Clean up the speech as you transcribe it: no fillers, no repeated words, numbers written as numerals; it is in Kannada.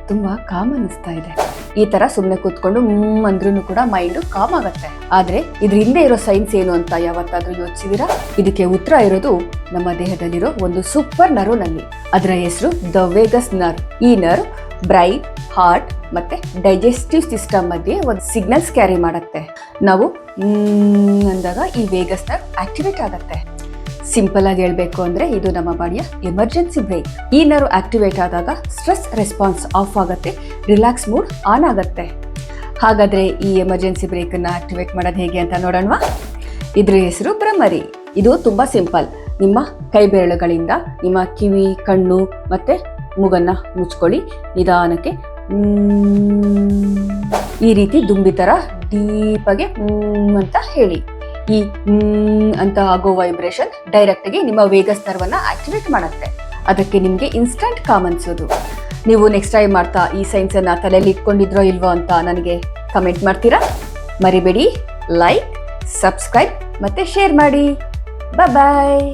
ತುಂಬಾ ಕಾಮ್ ಅನಿಸ್ತಾ ಇದೆ. ಈ ತರ ಸುಮ್ಮನೆ ಕೂತ್ಕೊಂಡು ಅಂದ್ರೂ ಕೂಡ ಮೈಂಡ್ ಕಾಮ್ ಆಗತ್ತೆ. ಆದ್ರೆ ಇದ್ರ ಹಿಂದೆ ಇರೋ ಸೈನ್ಸ್ ಏನು ಅಂತ ಯಾವತ್ತಾದ್ರೂ ಯೋಚಿಸಿದಿರಾ? ಇದಕ್ಕೆ ಉತ್ತರ ಇರೋದು ನಮ್ಮ ದೇಹದಲ್ಲಿರೋ ಒಂದು ಸೂಪರ್ ನರ್ವ್ ನಲ್ಲಿ. ಅದರ ಹೆಸರು ದ ವೇಗಸ್ ನರ್ವ್. ಈ ನರ್ವ್ ಬ್ರೈನ್, ಹಾರ್ಟ್ ಮತ್ತೆ ಡೈಜೆಸ್ಟಿವ್ ಸಿಸ್ಟಮ್ ಮಧ್ಯೆ ಒಂದು ಸಿಗ್ನಲ್ಸ್ ಕ್ಯಾರಿ ಮಾಡುತ್ತೆ. ನಾವು ಅಂದಾಗ ಈ ವೇಗಸ್ ನರ್ವ್ ಆಕ್ಟಿವೇಟ್ ಆಗತ್ತೆ. ಸಿಂಪಲ್ ಆಗಿ ಹೇಳ್ಬೇಕು ಅಂದ್ರೆ ಇದು ನಮ್ಮ ಬಾಡಿಯ ಎಮರ್ಜೆನ್ಸಿ ಬ್ರೇಕ್. ಈ ನರ್ವ್ ಆಕ್ಟಿವೇಟ್ ಆದಾಗ ಸ್ಟ್ರೆಸ್ ರೆಸ್ಪಾನ್ಸ್ ಆಫ್ ಆಗುತ್ತೆ, ರಿಲ್ಯಾಕ್ಸ್ ಮೂಡ್ ಆನ್ ಆಗುತ್ತೆ. ಹಾಗಾದ್ರೆ ಈ ಎಮರ್ಜೆನ್ಸಿ ಬ್ರೇಕ್ ಅನ್ನ ಆಕ್ಟಿವೇಟ್ ಮಾಡೋದು ಹೇಗೆ ಅಂತ ನೋಡೋಣವಾ? ಇದ್ರ ಹೆಸರು ಭ್ರಮರಿ. ಇದು ತುಂಬಾ ಸಿಂಪಲ್. ನಿಮ್ಮ ಕೈ ಬೆರಳುಗಳಿಂದ ನಿಮ್ಮ ಕಿವಿ, ಕಣ್ಣು ಮತ್ತೆ ಮೂಗನ್ನ ಮುಚ್ಕೊಳ್ಳಿ. ನಿಧಾನಕ್ಕೆ ಈ ರೀತಿ ದುಂಬಿ ತರ ಡೀಪಾಗೆ ಅಂತ ಹೇಳಿ. ಈ ಅಂತ ಆಗೋ ವೈಬ್ರೇಷನ್ ಡೈರೆಕ್ಟ್ ಆಗಿ ನಿಮ್ಮ ವೇಗಸ್ ನರ್ವ್ ಅನ್ನ ಆಕ್ಟಿವೇಟ್ ಮಾಡುತ್ತೆ. ಅದಕ್ಕೆ ನಿಮ್ಗೆ ಇನ್ಸ್ಟಂಟ್ ಕಾಮ್ ಅನ್ಸೋದು. ನೀವು ನೆಕ್ಸ್ಟ್ ಟೈಮ್ ಮಾಡ್ತಾ ಈ ಸೈನ್ಸ್ ಅನ್ನ ತಲೆಯಲ್ಲಿ ಇಟ್ಕೊಂಡಿದ್ರೋ ಇಲ್ವೋ ಅಂತ ನನಗೆ ಕಮೆಂಟ್ ಮಾಡ್ತೀರಾ? ಮರಿಬೇಡಿ ಲೈಕ್, ಸಬ್ಸ್ಕ್ರೈಬ್ ಮತ್ತೆ ಶೇರ್ ಮಾಡಿ. ಬಾಯ್.